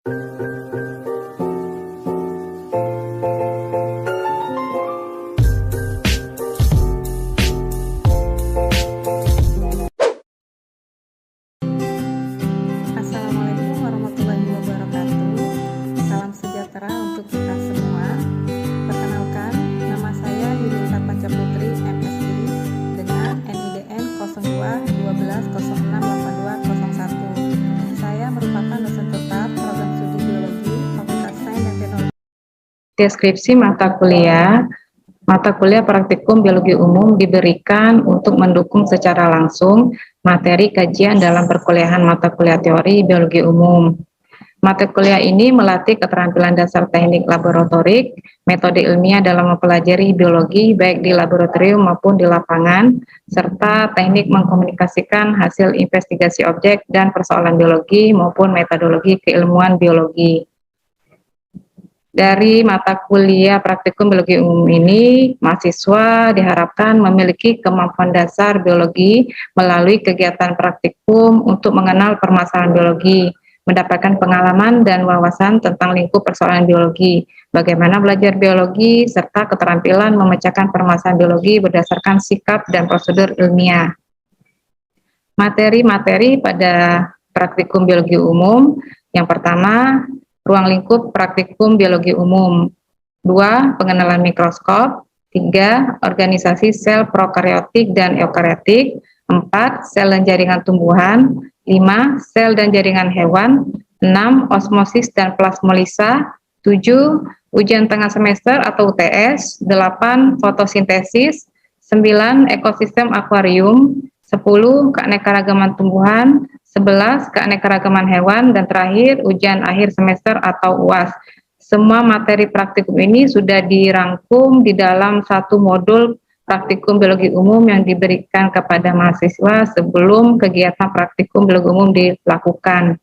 Assalamualaikum warahmatullahi wabarakatuh. Salam sejahtera untuk kita semua. Perkenalkan, nama saya Yudhita Pancaputri, MSI, dengan NIDN 02 12 06 82 01. Saya merupakan dosen tetap program studi biologi Fakultas Sains dan Teknologi. Deskripsi mata kuliah praktikum biologi umum diberikan untuk mendukung secara langsung materi kajian dalam perkuliahan mata kuliah teori biologi umum. Mata kuliah ini melatih keterampilan dasar teknik laboratorik, metode ilmiah dalam mempelajari biologi baik di laboratorium maupun di lapangan, serta teknik mengkomunikasikan hasil investigasi objek dan persoalan biologi maupun metodologi keilmuan biologi. Dari mata kuliah praktikum biologi umum ini, mahasiswa diharapkan memiliki kemampuan dasar biologi melalui kegiatan praktikum untuk mengenal permasalahan biologi, mendapatkan pengalaman dan wawasan tentang lingkup persoalan biologi, bagaimana belajar biologi, serta keterampilan memecahkan permasalahan biologi berdasarkan sikap dan prosedur ilmiah. Materi-materi pada praktikum biologi umum, yang pertama, ruang lingkup praktikum biologi umum. 2. Pengenalan mikroskop. 3. Organisasi sel prokaryotik dan eukaryotik. 4. Sel dan jaringan tumbuhan. 5. Sel dan jaringan hewan. 6. Osmosis dan plasmolisa. 7. Ujian tengah semester atau UTS. 8. Fotosintesis. 9. Ekosistem akuarium. 10. Keanekaragaman tumbuhan. 11. Keanekaragaman hewan, dan terakhir ujian akhir semester atau UAS. Semua materi praktikum ini sudah dirangkum di dalam satu modul praktikum biologi umum yang diberikan kepada mahasiswa sebelum kegiatan praktikum biologi umum dilakukan.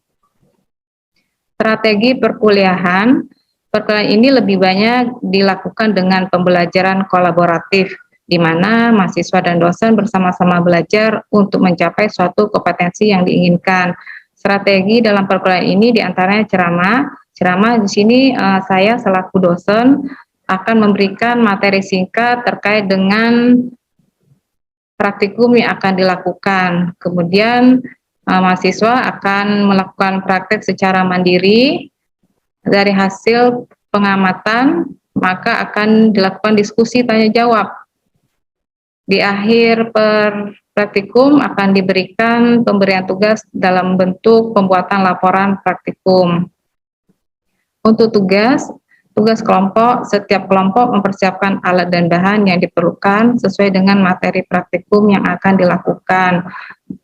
Strategi perkuliahan ini lebih banyak dilakukan dengan pembelajaran kolaboratif, di mana mahasiswa dan dosen bersama-sama belajar untuk mencapai suatu kompetensi yang diinginkan. Strategi dalam perkuliahan ini diantaranya ceramah. Ceramah di sini saya selaku dosen akan memberikan materi singkat terkait dengan praktikum yang akan dilakukan. Kemudian mahasiswa akan melakukan praktek secara mandiri. Dari hasil pengamatan, maka akan dilakukan diskusi tanya jawab. Di akhir praktikum akan diberikan pemberian tugas dalam bentuk pembuatan laporan praktikum. Untuk tugas kelompok, setiap kelompok mempersiapkan alat dan bahan yang diperlukan sesuai dengan materi praktikum yang akan dilakukan.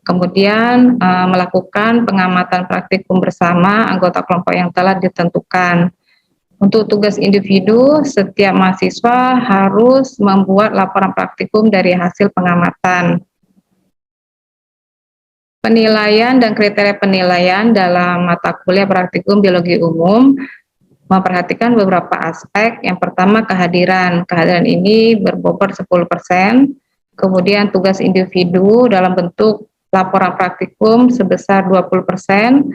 Kemudian melakukan pengamatan praktikum bersama anggota kelompok yang telah ditentukan. Untuk tugas individu, setiap mahasiswa harus membuat laporan praktikum dari hasil pengamatan. Penilaian dan kriteria penilaian dalam mata kuliah praktikum biologi umum memperhatikan beberapa aspek. Yang pertama, kehadiran. Kehadiran ini berbobot 10%. Kemudian tugas individu dalam bentuk laporan praktikum sebesar 20%.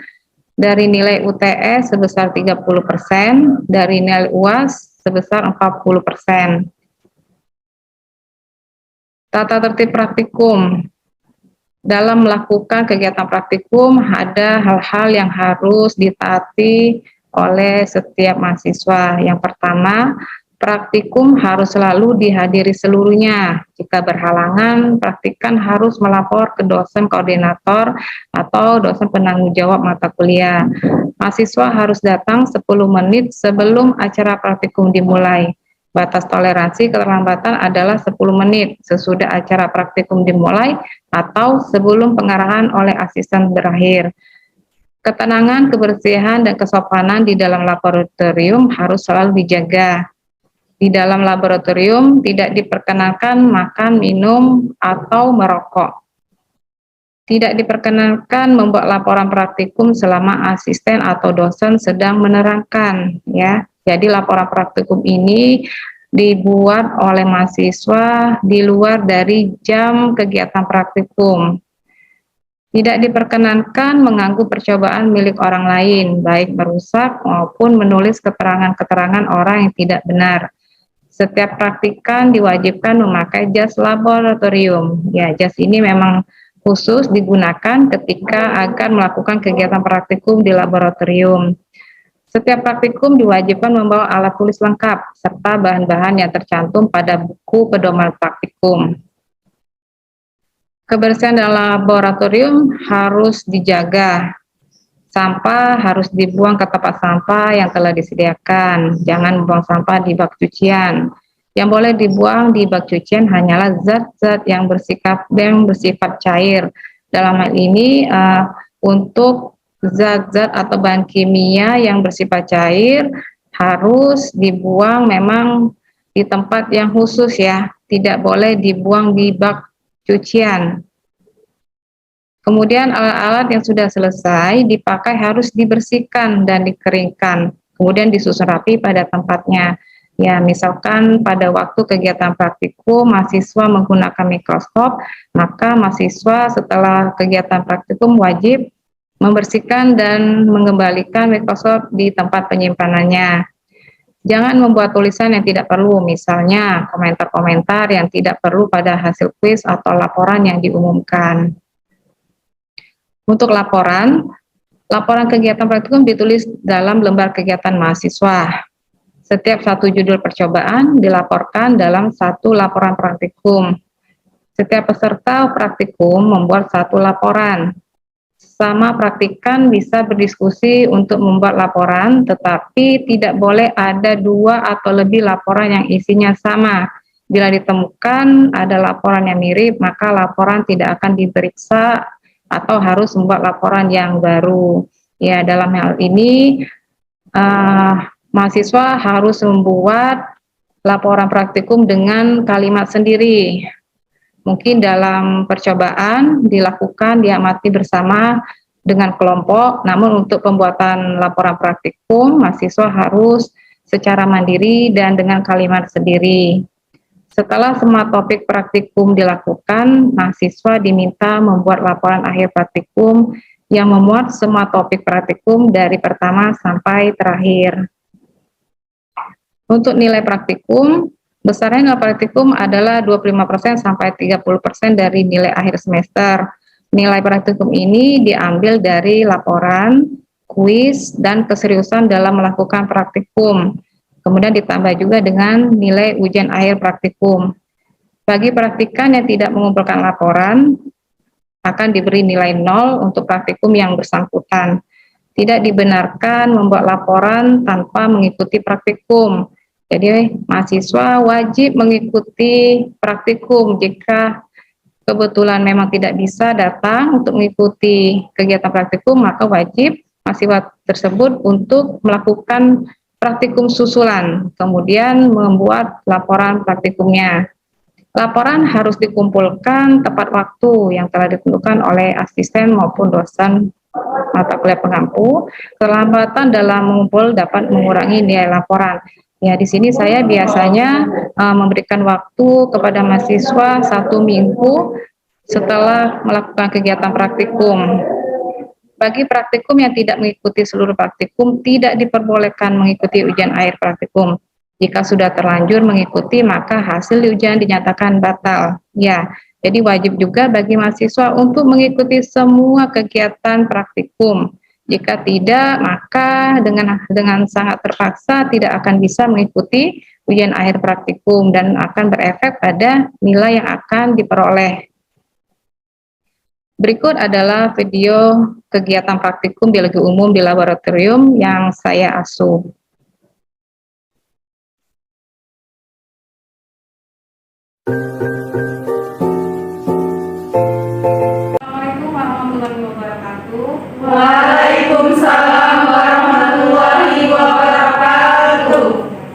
Dari nilai UTS sebesar 30%, dari nilai UAS sebesar 40%. Tata tertib praktikum. Dalam melakukan kegiatan praktikum, ada hal-hal yang harus ditaati oleh setiap mahasiswa. Yang pertama, praktikum harus selalu dihadiri seluruhnya. Jika berhalangan, praktikan harus melapor ke dosen koordinator atau dosen penanggung jawab mata kuliah. Mahasiswa harus datang 10 menit sebelum acara praktikum dimulai. Batas toleransi keterlambatan adalah 10 menit sesudah acara praktikum dimulai atau sebelum pengarahan oleh asisten berakhir. Ketenangan, kebersihan, dan kesopanan di dalam laboratorium harus selalu dijaga. Di dalam laboratorium tidak diperkenankan makan, minum, atau merokok. Tidak diperkenankan membuat laporan praktikum selama asisten atau dosen sedang menerangkan, ya. Jadi laporan praktikum ini dibuat oleh mahasiswa di luar dari jam kegiatan praktikum. Tidak diperkenankan mengganggu percobaan milik orang lain, baik merusak maupun menulis keterangan-keterangan orang yang tidak benar. Setiap praktikan diwajibkan memakai jas laboratorium. Ya, jas ini memang khusus digunakan ketika akan melakukan kegiatan praktikum di laboratorium. Setiap praktikum diwajibkan membawa alat tulis lengkap serta bahan-bahan yang tercantum pada buku pedoman praktikum. Kebersihan dalam laboratorium harus dijaga. Sampah harus dibuang ke tempat sampah yang telah disediakan. Jangan membuang sampah di bak cucian. Yang boleh dibuang di bak cucian hanyalah zat-zat yang bersifat cair. Dalam hal ini untuk zat-zat atau bahan kimia yang bersifat cair harus dibuang memang di tempat yang khusus ya. Tidak boleh dibuang di bak cucian. Kemudian alat-alat yang sudah selesai dipakai harus dibersihkan dan dikeringkan, kemudian disusun rapi pada tempatnya. Ya, misalkan pada waktu kegiatan praktikum mahasiswa menggunakan mikroskop, maka mahasiswa setelah kegiatan praktikum wajib membersihkan dan mengembalikan mikroskop di tempat penyimpanannya. Jangan membuat tulisan yang tidak perlu, misalnya komentar-komentar yang tidak perlu pada hasil kuis atau laporan yang diumumkan. Untuk laporan kegiatan praktikum ditulis dalam lembar kegiatan mahasiswa. Setiap satu judul percobaan dilaporkan dalam satu laporan praktikum. Setiap peserta praktikum membuat satu laporan. Sama praktikan bisa berdiskusi untuk membuat laporan, tetapi tidak boleh ada 2 atau lebih laporan yang isinya sama. Bila ditemukan ada laporan yang mirip, maka laporan tidak akan diperiksa atau harus membuat laporan yang baru. Ya, dalam hal ini mahasiswa harus membuat laporan praktikum dengan kalimat sendiri. Mungkin dalam percobaan dilakukan diamati bersama dengan kelompok, namun untuk pembuatan laporan praktikum mahasiswa harus secara mandiri dan dengan kalimat sendiri. Setelah semua topik praktikum dilakukan, mahasiswa diminta membuat laporan akhir praktikum yang memuat semua topik praktikum dari pertama sampai terakhir. Untuk nilai praktikum, besarnya nilai praktikum adalah 25% sampai 30% dari nilai akhir semester. Nilai praktikum ini diambil dari laporan, kuis, dan keseriusan dalam melakukan praktikum. Kemudian ditambah juga dengan nilai ujian akhir praktikum. Bagi praktikan yang tidak mengumpulkan laporan, akan diberi nilai 0 untuk praktikum yang bersangkutan. Tidak dibenarkan membuat laporan tanpa mengikuti praktikum. Jadi mahasiswa wajib mengikuti praktikum. Jika kebetulan memang tidak bisa datang untuk mengikuti kegiatan praktikum, maka wajib mahasiswa tersebut untuk melakukan praktikum susulan, kemudian membuat laporan praktikumnya. Laporan harus dikumpulkan tepat waktu yang telah ditentukan oleh asisten maupun dosen mata kuliah pengampu. Keterlambatan dalam mengumpul dapat mengurangi nilai laporan. Ya, di sini saya biasanya memberikan waktu kepada mahasiswa 1 minggu setelah melakukan kegiatan praktikum. Bagi praktikum yang tidak mengikuti seluruh praktikum, tidak diperbolehkan mengikuti ujian akhir praktikum. Jika sudah terlanjur mengikuti, maka hasil ujian dinyatakan batal. Ya, jadi wajib juga bagi mahasiswa untuk mengikuti semua kegiatan praktikum. Jika tidak, maka dengan sangat terpaksa tidak akan bisa mengikuti ujian akhir praktikum dan akan berefek pada nilai yang akan diperoleh. Berikut adalah video kegiatan praktikum biologi umum di laboratorium yang saya asuh. Assalamualaikum warahmatullahi wabarakatuh. Waalaikumsalam warahmatullahi wabarakatuh.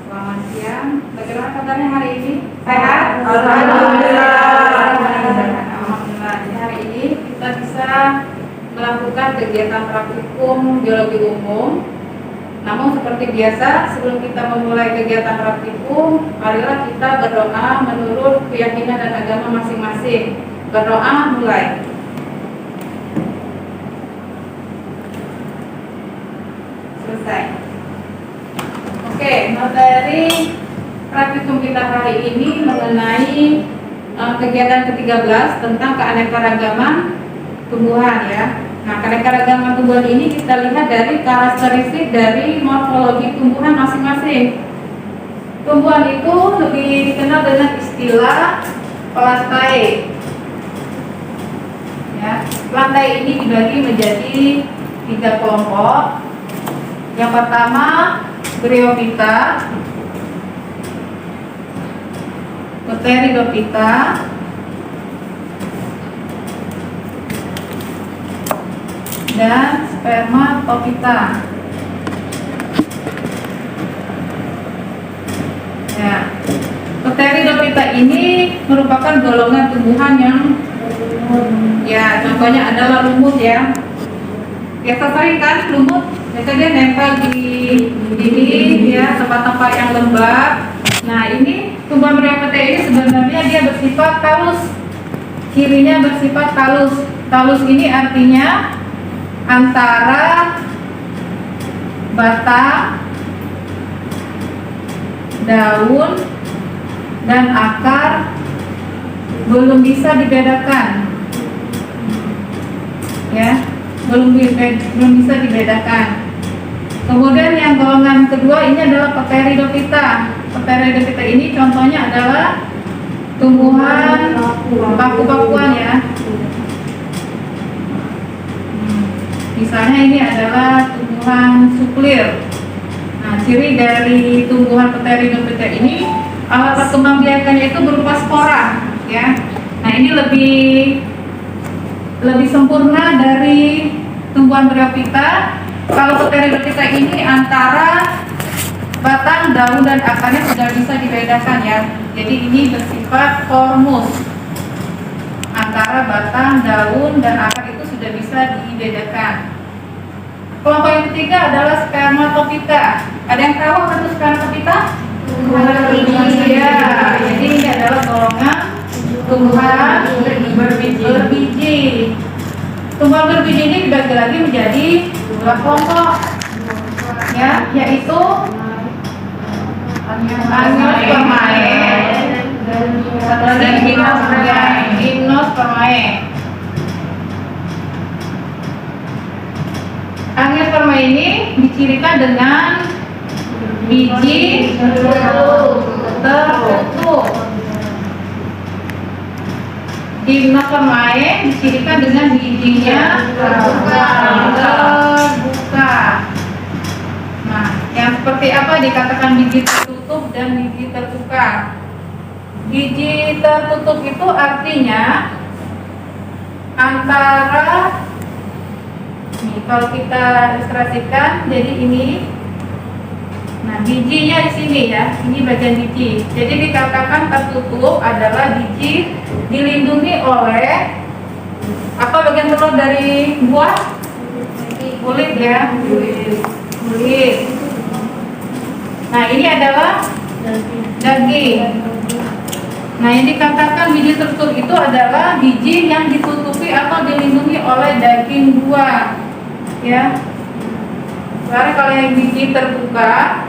Selamat siang. Bagaimana kabarnya hari ini? Sehat? Alhamdulillah. Alhamdulillah. Jadi hari ini kita bisa melakukan kegiatan praktikum biologi umum. Namun seperti biasa, sebelum kita memulai kegiatan praktikum, marilah kita berdoa menurut keyakinan dan agama masing-masing. Berdoa mulai. Oke, materi praktikum kita hari ini mengenai kegiatan ke-13 tentang keanekaragaman tumbuhan ya. Nah, keanekaragaman tumbuhan ini kita lihat dari karakteristik dari morfologi tumbuhan masing-masing. Tumbuhan itu lebih dikenal dengan istilah plantae. Ya, plantae ini dibagi menjadi 3 kelompok. Yang pertama Bryophyta, Pteridophyta, dan Spermatophyta. Ya, Pteridophyta ini merupakan golongan tumbuhan yang ya contohnya adalah lumut ya. Biasa sering kan lumut, biasanya dia nempel di dinding ya, tempat-tempat yang lembab. Nah, ini tumbuhan Bryophyta ini sebenarnya dia bersifat talus. Cirinya bersifat talus. Talus ini artinya antara batang, daun, dan akar belum bisa dibedakan. Ya, belum bisa dibedakan. Kemudian yang golongan kedua ini adalah Pteridophyta. Pteridophyta ini contohnya adalah tumbuhan paku-pakuan ya. Misalnya ini adalah tumbuhan suklir. Nah, ciri dari tumbuhan Pteridophyta ini alat perkembangbiakannya itu berupa spora ya. Nah, ini lebih sempurna dari tumbuhan Bryophyta. Kalau Pteridophyta ini antara batang, daun, dan akarnya sudah bisa dibedakan ya. Jadi ini bersifat kormus. Antara batang, daun, dan akar itu sudah bisa dibedakan. Kelompok yang ketiga adalah Spermatophyta. Ada yang tahu apa itu Spermatophyta? Ya, jadi ini adalah golongan tumbuhan berbiji. Tumbuhan berbiji ini dibagi lagi menjadi 2 kelompok, ya, yaitu Angiospermae dan Gymnospermae. Angiospermae ini dicirikan dengan biji tertutup. Gymnospermae dicirikan dengan bijinya terbuka. Nah, yang seperti apa dikatakan biji tertutup dan biji terbuka? Biji tertutup itu artinya antara nih, kalau kita ilustrasikan jadi ini. Nah, bijinya di sini ya, ini bagian biji. Jadi dikatakan tertutup adalah biji dilindungi oleh apa bagian telur dari buah? Kulit ya, kulit. Nah, ini adalah daging. Nah, yang dikatakan biji tertutup itu adalah biji yang ditutupi atau dilindungi oleh daging buah. Ya. Karena kalau yang biji terbuka,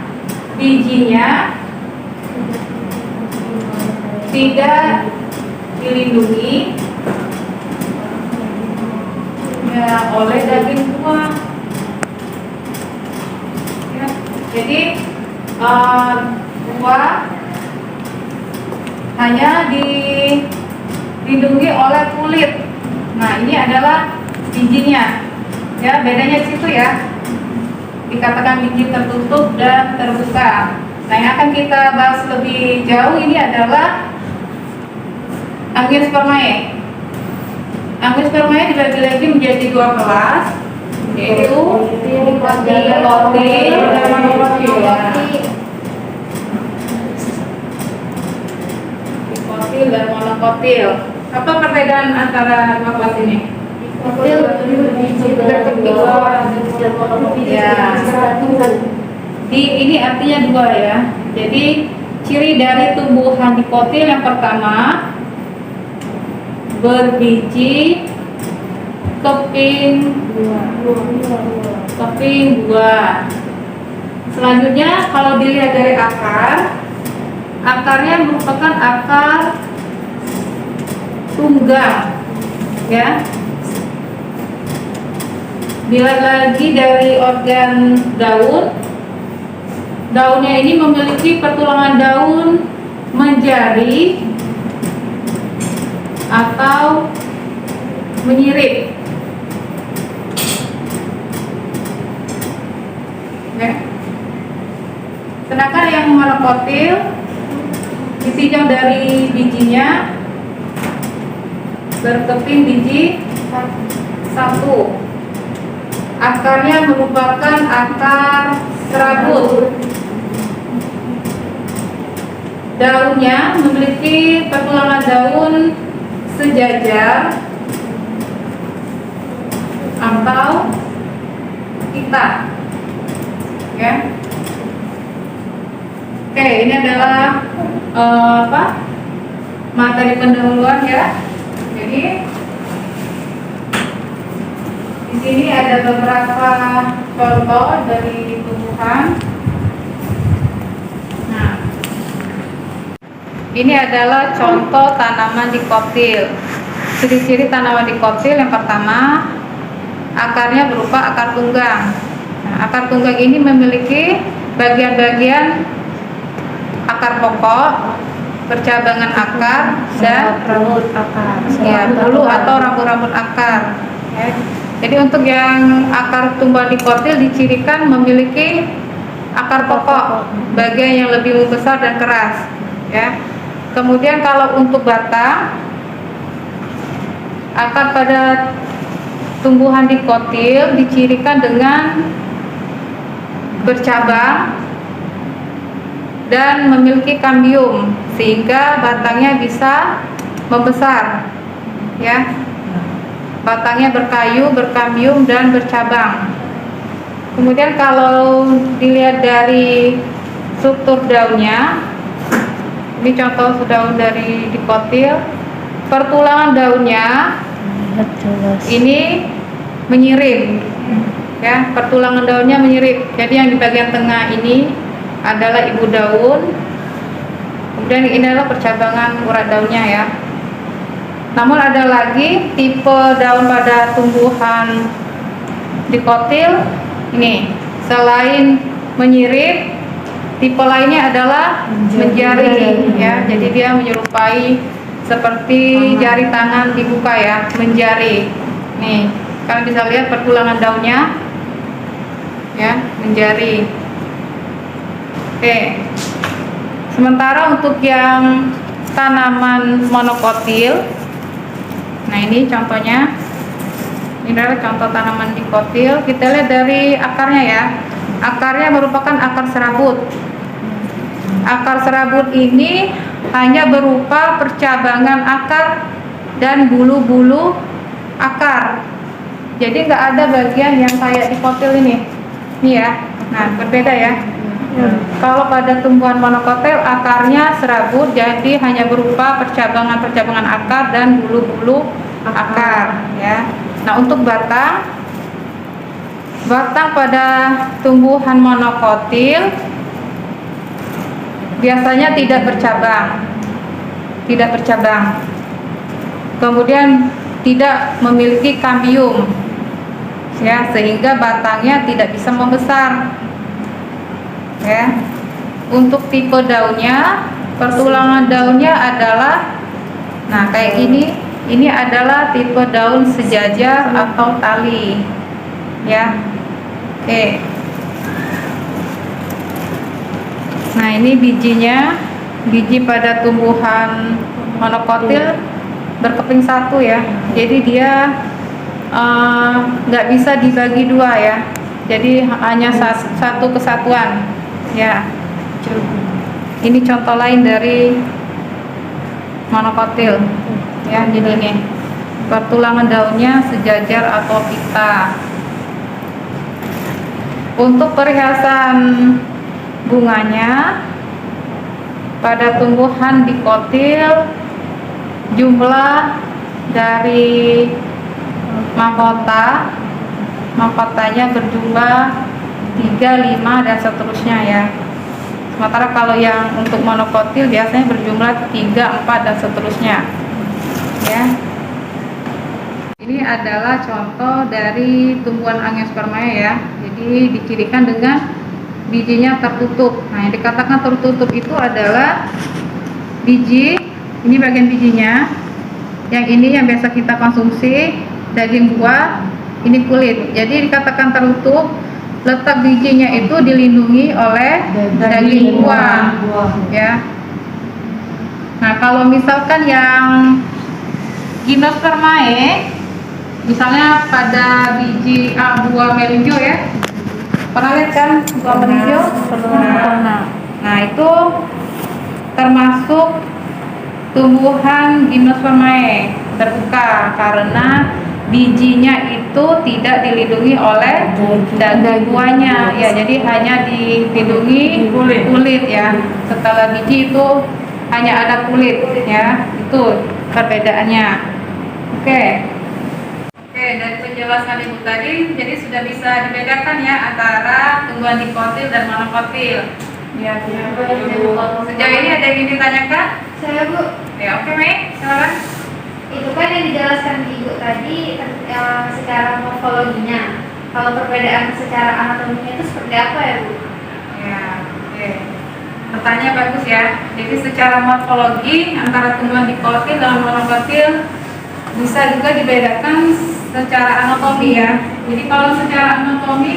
bijinya tidak dilindungi ya oleh daging buah. Ya, jadi buah hanya dilindungi oleh kulit. Nah, ini adalah bijinya. Ya, bedanya di situ ya. Dikatakan biji tertutup dan terbuka. Nah, yang akan kita bahas lebih jauh ini adalah Angiospermae. Angiospermae dibagi lagi menjadi 2 kelas, yaitu dikotil dan monokotil. Dikotil dan monokotil. Apa perbedaan antara 2 kelas ini? Ya. Ini artinya 2 ya. Jadi ciri dari tumbuhan dikotil yang pertama berbiji keping buah. Selanjutnya kalau dilihat dari akar, akarnya merupakan akar tunggang, ya. Dilihat lagi dari organ daun, daunnya ini memiliki pertulangan daun menjari atau menyirip, ya. Sedangkan yang monokotil ditinjau dari bijinya berkeping biji satu. Akarnya merupakan akar serabut. Daunnya memiliki pertulangan daun sejajar atau pita, ya. Oke, ini adalah materi pendahuluan, ya. Jadi di sini ada beberapa contoh dari tumbuhan. Nah, ini adalah contoh tanaman dikotil. Ciri-ciri tanaman dikotil yang pertama, akarnya berupa akar tunggang. Nah, akar tunggang ini memiliki bagian-bagian akar pokok, percabangan akar, dan rambut akar, ya, bulu atau rambut-rambut akar, ya. Jadi untuk yang akar tumbuhan dikotil dicirikan memiliki akar pokok, bagian yang lebih membesar dan keras, ya. Kemudian kalau untuk batang, akar pada tumbuhan dikotil dicirikan dengan bercabang dan memiliki kambium sehingga batangnya bisa membesar, ya. Batangnya berkayu, berkambium, dan bercabang. Kemudian kalau dilihat dari struktur daunnya, ini contoh daun dari dikotil. Pertulangan daunnya ini menyirip, ya. Pertulangan daunnya menyirip. Jadi yang di bagian tengah ini adalah ibu daun, kemudian ini adalah percabangan urat daunnya, ya. Namun ada lagi tipe daun pada tumbuhan dikotil ini, selain menyirip, tipe lainnya adalah menjari, ya. Jadi dia menyerupai seperti jari tangan dibuka, ya, menjari. Nih, kalian bisa lihat pertulangan daunnya, ya, menjari. Oke. Sementara untuk yang tanaman monokotil, nah ini contohnya. Ini adalah contoh tanaman dikotil. Kita lihat dari akarnya, ya. Akarnya merupakan akar serabut. Akar serabut ini hanya berupa percabangan akar dan bulu-bulu akar. Jadi nggak ada bagian yang kayak dikotil ini. Nih, ya. Nah, berbeda, ya. Kalau pada tumbuhan monokotil akarnya serabut, jadi hanya berupa percabangan-percabangan akar dan bulu-bulu akar, ya. Nah, untuk batang pada tumbuhan monokotil biasanya tidak bercabang, kemudian tidak memiliki kambium, ya, sehingga batangnya tidak bisa membesar, ya. Untuk tipe daunnya, pertulangan daunnya adalah, nah, kayak gini. Ini adalah tipe daun sejajar atau tali, ya. Oke. Nah, ini bijinya, biji pada tumbuhan monokotil berkeping satu, ya. Jadi dia nggak bisa dibagi dua, ya. Jadi hanya satu kesatuan, ya. Ini contoh lain dari monokotil, ya. Jadi ini pertulangan daunnya sejajar atau pita. Untuk perhiasan bunganya pada tumbuhan dikotil, jumlah dari mahkotanya berjumlah 3, 5, dan seterusnya ya. Sementara kalau yang untuk monokotil biasanya berjumlah 3, 4, dan seterusnya ya. Ini adalah contoh dari tumbuhan Angiospermae ya. Jadi dicirikan dengan bijinya tertutup. Nah, yang dikatakan tertutup itu adalah biji, ini bagian bijinya. Yang ini yang biasa kita konsumsi, daging buah, ini kulit. Jadi dikatakan tertutup, letak bijinya itu dilindungi oleh daging buah ya. Nah, kalau misalkan yang Gymnospermae, misalnya pada biji buah melinjo ya, pernah lihat kan buah melinjo? Nah, itu termasuk tumbuhan Gymnospermae terbuka karena bijinya itu tidak dilindungi oleh daging buahnya ya, jadi hanya dilindungi kulit ya. Setelah biji itu hanya ada kulit ya, itu perbedaannya. Oke, dari penjelasan ibu tadi jadi sudah bisa dibedakan ya antara tumbuhan dikotil dan monokotil ya. Sejauh ini ada yang ingin ditanyakan? Saya Bu, Ya, oke Mei, silakan. itu kan yang dijelaskan Ibu tadi secara morfologinya. Kalau perbedaan secara anatominya itu seperti apa ya Bu? Ya, oke. Pertanyaan bagus ya. Jadi secara morfologi antara tumbuhan dikotil dan monokotil bisa juga dibedakan secara anatomi ya. Jadi kalau secara anatomi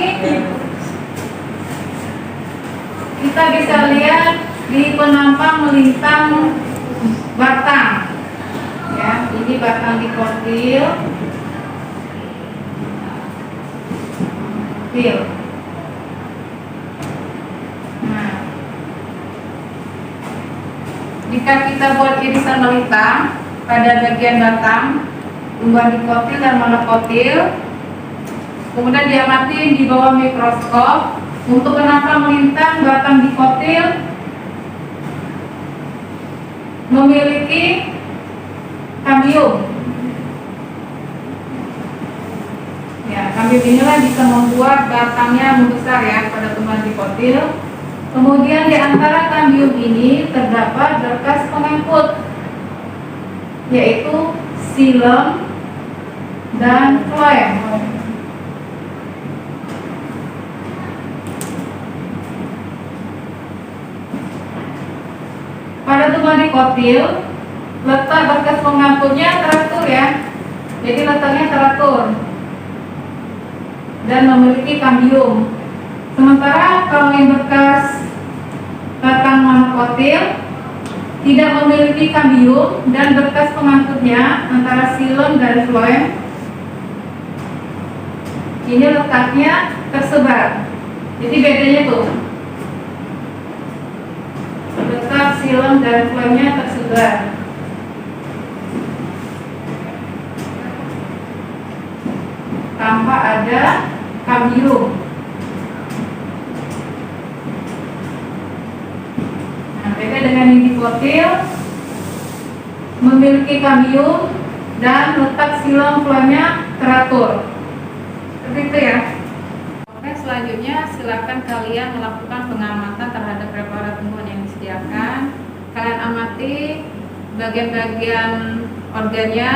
kita bisa lihat di penampang melintang batang. Ya, ini batang dikotil. Nah, jika kita buat irisan melintang pada bagian batang tumbuhan dikotil dan monokotil, kemudian diamati di bawah mikroskop untuk penampang melintang batang dikotil memiliki kambium. Ya, kambium inilah bisa membuat batangnya membesar ya pada tumbuhan dikotil. Kemudian di antara kambium ini terdapat berkas pengangkut, yaitu xilem dan floem. Pada tumbuhan dikotil, letak berkas pengangkutnya teratur ya. Jadi letaknya teratur dan memiliki kambium. Sementara kalau yang bekas batang monokotil tidak memiliki kambium dan berkas pengangkutnya antara xilem dan floem ini letaknya tersebar. Jadi bedanya tuh, letak xilem dan floemnya tersebar. Tanpa ada kambium. Nah, beda dengan yang dikotil, memiliki kambium dan letak xilem floemnya teratur. Seperti itu ya. Oke, selanjutnya silakan kalian melakukan pengamatan terhadap preparat tumbuhan yang disediakan. Kalian amati bagian-bagian organnya.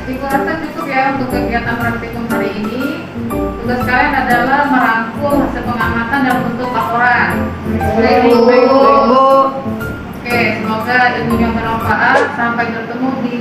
Ibu rasa cukup ya untuk kegiatan praktikum hari ini. Tugas kalian adalah merangkum hasil pengamatan dalam bentuk laporan. Baik, Bu. Oke, semoga ilmunya bermanfaat. Sampai bertemu di